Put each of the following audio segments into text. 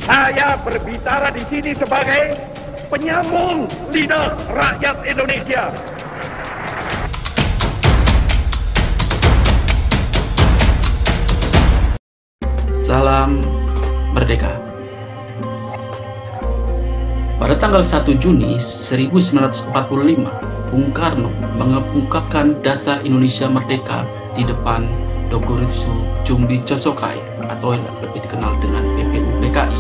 Saya berbicara di sini sebagai penyambung lidah rakyat Indonesia. Salam Merdeka. Pada tanggal 1 Juni 1945, Bung Karno mengemukakan dasar Indonesia Merdeka di depan Dogoritsu Chumbi Chosokai atau yang lebih dikenal dengan BPUPKI,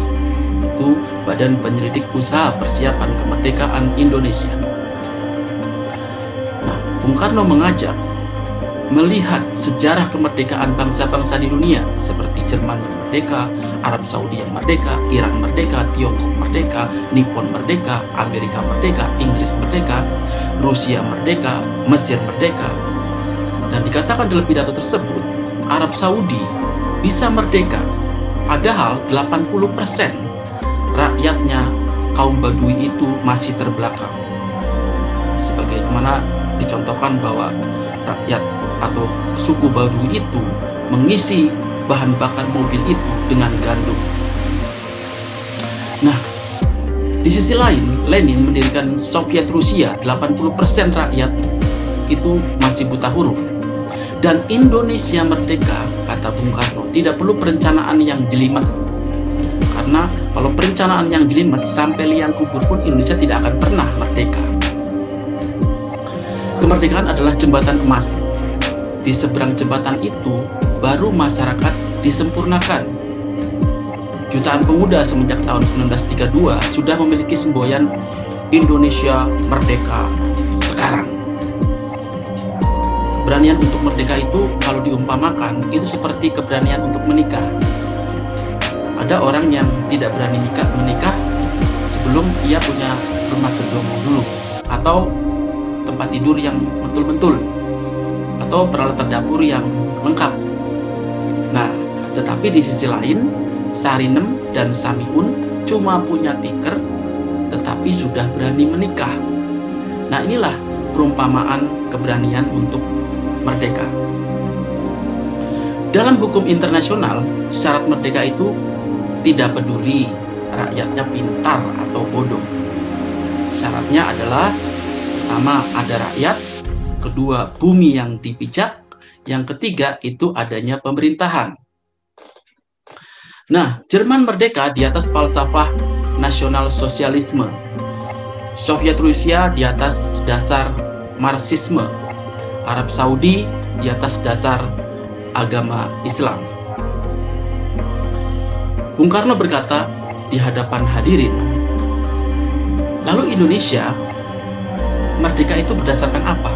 itu Badan Penyelidik Usaha Persiapan Kemerdekaan Indonesia. Nah, Bung Karno mengajak melihat sejarah kemerdekaan bangsa-bangsa di dunia seperti Jerman yang merdeka, Arab Saudi yang merdeka, Iran merdeka, Tiongkok merdeka, Nippon merdeka, Amerika merdeka, Inggris merdeka, Rusia merdeka, Mesir merdeka. Dan dikatakan dalam pidato tersebut, Arab Saudi bisa merdeka, padahal 80% rakyatnya kaum Badui itu masih terbelakang. Sebagaimana dicontohkan bahwa rakyat atau suku Badui itu mengisi bahan bakar mobil itu dengan gandum. Nah, di sisi lain, Lenin mendirikan Soviet Rusia, 80% rakyat itu masih buta huruf. Dan Indonesia merdeka, kata Bung Karno, tidak perlu perencanaan yang jelimet. Karena kalau perencanaan yang jelimet, sampai liang kubur pun Indonesia tidak akan pernah merdeka. Kemerdekaan adalah jembatan emas. Di seberang jembatan itu, baru masyarakat disempurnakan. Jutaan pemuda semenjak tahun 1932 sudah memiliki semboyan Indonesia Merdeka sekarang. Keberanian untuk merdeka itu kalau diumpamakan, itu seperti keberanian untuk menikah. Ada orang yang tidak berani menikah sebelum ia punya rumah kedua dulu, atau tempat tidur yang betul-betul, atau peralatan dapur yang lengkap. Nah, tetapi di sisi lain, Sarinem dan Samiun cuma punya tikar, tetapi sudah berani menikah. Nah, inilah perumpamaan keberanian untuk merdeka. Dalam hukum internasional, syarat merdeka itu tidak peduli rakyatnya pintar atau bodoh. Syaratnya adalah, pertama, ada rakyat, kedua, bumi yang dipijak, yang ketiga itu adanya pemerintahan. Nah, Jerman merdeka di atas falsafah nasional sosialisme, Soviet Rusia di atas dasar Marxisme, Arab Saudi di atas dasar agama Islam. Bung Karno berkata di hadapan hadirin, lalu Indonesia merdeka itu berdasarkan apa?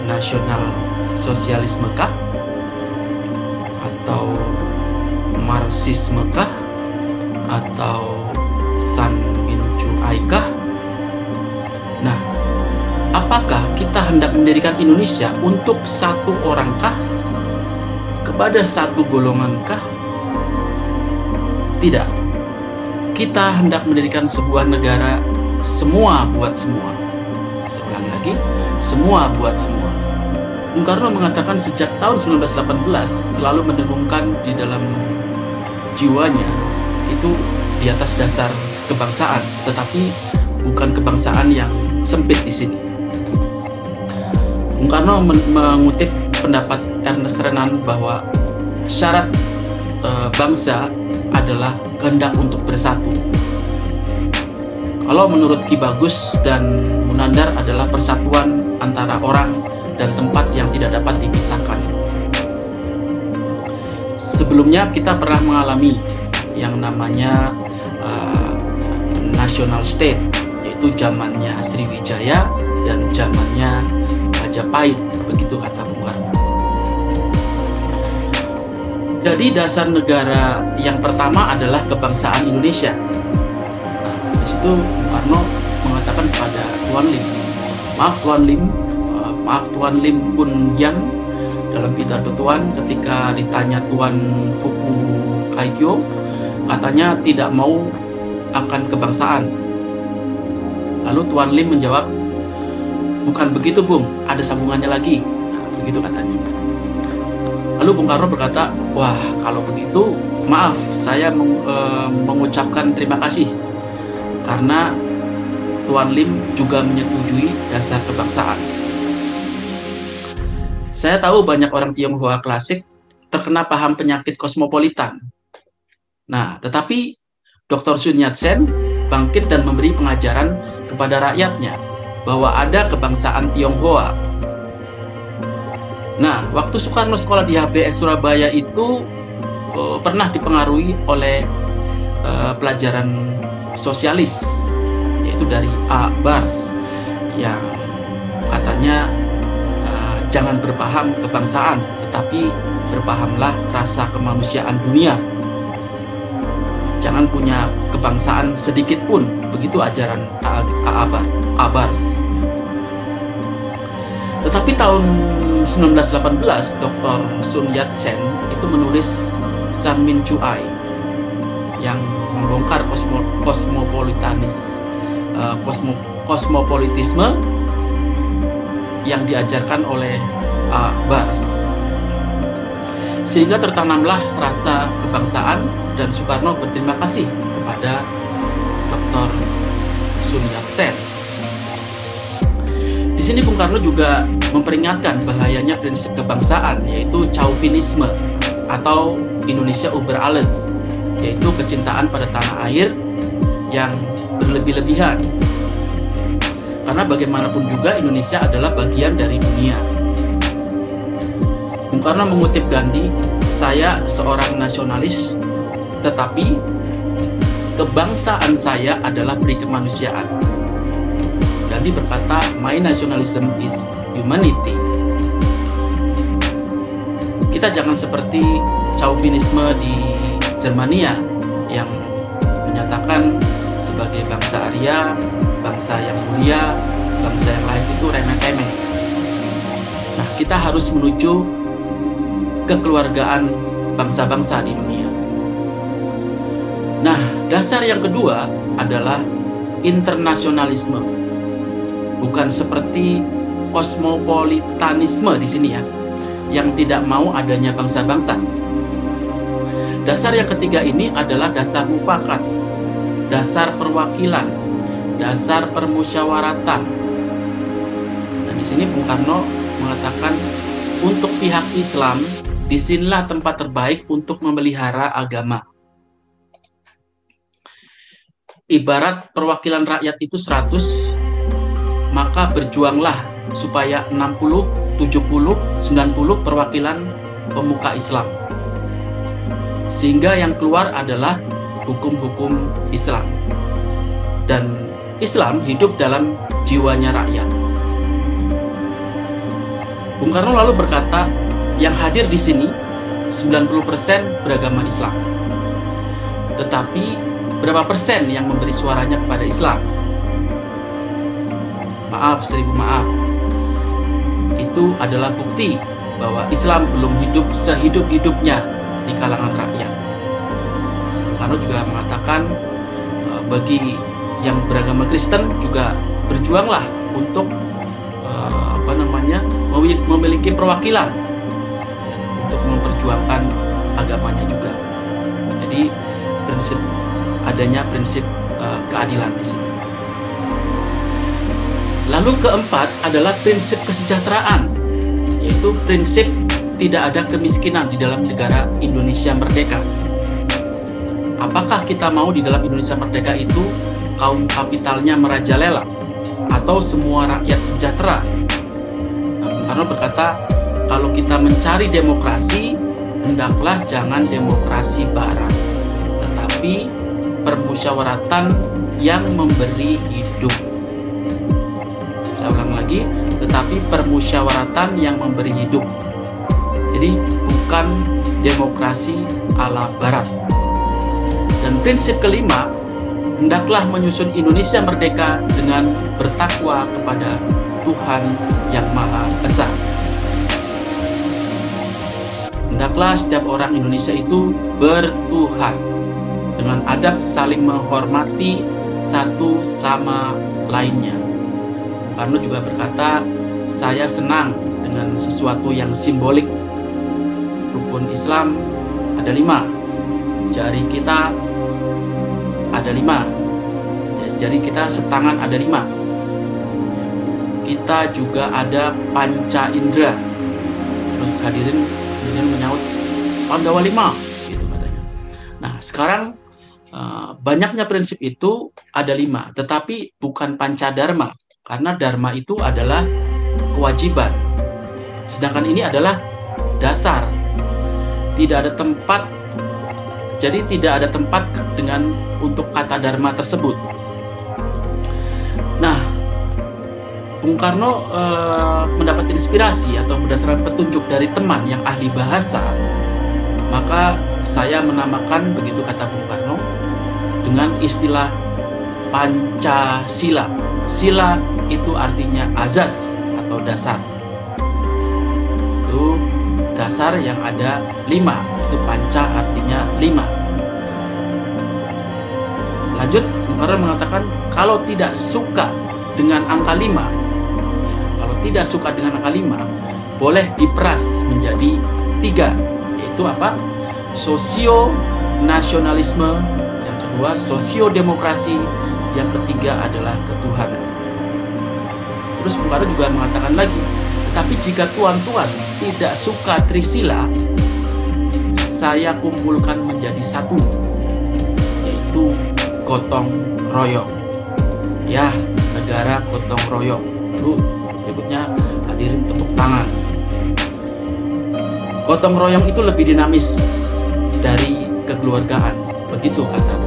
Nasional sosialisme kah? Atau Marxisme kah? Atau San Mincu Ai kah? Nah, apakah kita hendak mendirikan Indonesia untuk satu orang kah? Kepada satu golongan kah? Tidak. Kita hendak mendirikan sebuah negara semua buat semua. Saya ulang lagi, semua buat semua. Bung Karno mengatakan sejak tahun 1918 selalu mendengungkan di dalam jiwanya itu di atas dasar kebangsaan, tetapi bukan kebangsaan yang sempit di sini. Bung Karno mengutip pendapat Ernest Renan bahwa syarat bangsa adalah kehendak untuk bersatu. Kalau menurut Ki Bagus dan Munandar adalah persatuan antara orang dan tempat yang tidak dapat dipisahkan. Sebelumnya kita pernah mengalami yang namanya national state, yaitu zamannya Sriwijaya dan zamannya Majapahit, begitu kata Bung Karno. Jadi dasar negara yang pertama adalah kebangsaan Indonesia. Nah, di situ Bung Karno mengatakan kepada Tuan Lim, maaf Tuan Lim Kun Yang, dalam pidato Tuan ketika ditanya Tuan Fuku Kaikyo, katanya tidak mau akan kebangsaan. Lalu Tuan Lim menjawab, bukan begitu Bung, ada sambungannya lagi. Nah, begitu katanya. Lalu Bung Karno berkata, wah kalau begitu maaf, saya mengucapkan terima kasih karena Tuan Lim juga menyetujui dasar kebangsaan. Saya tahu banyak orang Tionghoa klasik terkena paham penyakit kosmopolitan. Nah, tetapi Dr. Sun Yat-sen bangkit dan memberi pengajaran kepada rakyatnya bahwa ada kebangsaan Tionghoa. Nah, waktu Soekarno sekolah di HBS Surabaya itu pernah dipengaruhi oleh pelajaran sosialis, yaitu dari A. Bars, yang katanya jangan berpaham kebangsaan, tetapi berpahamlah rasa kemanusiaan dunia. Jangan punya kebangsaan sedikit pun, begitu ajaran A. Bars. Tetapi tahun 1918, Dr. Sun Yat-sen itu menulis San Min Chu Ai yang membongkar kosmopolitisme yang diajarkan oleh Bars, sehingga tertanamlah rasa kebangsaan dan Soekarno berterima kasih kepada Dr. Sun Yat-sen. Di sini Bung Karno juga memperingatkan bahayanya prinsip kebangsaan, yaitu Chauvinisme atau Indonesia über alles, yaitu kecintaan pada tanah air yang berlebih-lebihan. Karena bagaimanapun juga Indonesia adalah bagian dari dunia. Bung Karno mengutip Gandhi, "Saya seorang nasionalis, tetapi kebangsaan saya adalah peri kemanusiaan." Gandhi berkata, "My nationalism is humanity." Kita jangan seperti Chauvinisme di Jermania yang menyatakan sebagai bangsa Arya, bangsa yang mulia, bangsa yang lain itu remeh-temeh. Nah, kita harus menuju kekeluargaan bangsa-bangsa di dunia. Nah, dasar yang kedua adalah internasionalisme. Bukan seperti kosmopolitanisme di sini ya, yang tidak mau adanya bangsa-bangsa. Dasar yang ketiga ini adalah dasar mufakat, dasar perwakilan, dasar permusyawaratan. Dan di sini Bung Karno mengatakan untuk pihak Islam, disinilah tempat terbaik untuk memelihara agama. Ibarat perwakilan rakyat itu 100, maka berjuanglah supaya 60, 70, 90 perwakilan pemuka Islam. Sehingga yang keluar adalah hukum-hukum Islam. Dan Islam hidup dalam jiwanya rakyat. Bung Karno lalu berkata, yang hadir di sini 90% beragama Islam. Tetapi berapa persen yang memberi suaranya kepada Islam? Maaf, 1000 maaf. Itu adalah bukti bahwa Islam belum hidup sehidup-hidupnya di kalangan rakyat. Bung Karno juga mengatakan bagi yang beragama Kristen juga berjuanglah untuk memiliki perwakilan untuk memperjuangkan agamanya juga. Jadi adanya prinsip keadilan di sini. Lalu keempat adalah prinsip kesejahteraan, yaitu prinsip tidak ada kemiskinan di dalam negara Indonesia merdeka. Apakah kita mau di dalam Indonesia merdeka itu kaum kapitalnya merajalela atau semua rakyat sejahtera? Karena berkata, kalau kita mencari demokrasi, hendaklah jangan demokrasi barat, tetapi permusyawaratan yang memberi hidup. Saya ulang lagi, tetapi permusyawaratan yang memberi hidup. Jadi bukan demokrasi ala barat. Dan prinsip kelima, hendaklah menyusun Indonesia merdeka dengan bertakwa kepada Tuhan yang Maha Esa. Hendaklah setiap orang Indonesia itu bertuhan dengan adab saling menghormati satu sama lainnya. Bung Karno juga berkata, saya senang dengan sesuatu yang simbolik. Rukun Islam ada 5, jari kita ada 5. Ya, jari kita setangan ada 5. Kita juga ada panca indera. Terus hadirin kemudian menyaut, Pandawa 5, gitu katanya. Nah, sekarang banyaknya prinsip itu ada 5, tetapi bukan panca dharma, karena dharma itu adalah kewajiban, sedangkan ini adalah dasar. Tidak ada tempat, jadi tidak ada tempat dengan untuk kata dharma tersebut. Nah, Bung Karno mendapat inspirasi atau berdasarkan petunjuk dari teman yang ahli bahasa, maka saya menamakan, begitu kata Bung Karno, dengan istilah Pancasila. Sila itu artinya azas atau dasar. Itu dasar yang ada 5. Itu panca artinya 5. Lanjut, Bung Karno mengatakan kalau tidak suka dengan angka 5, kalau tidak suka dengan angka 5, boleh diperas menjadi 3, yaitu apa? Sosio-nasionalisme, yang kedua sosio-demokrasi, yang ketiga adalah ketuhanan. Terus Bung Karno juga mengatakan lagi, tapi jika tuan-tuan tidak suka Trisila, saya kumpulkan menjadi satu, yaitu gotong royong. Ya, negara gotong royong. Lalu berikutnya hadirin tepuk tangan. Gotong royong itu lebih dinamis dari kekeluargaan, begitu kata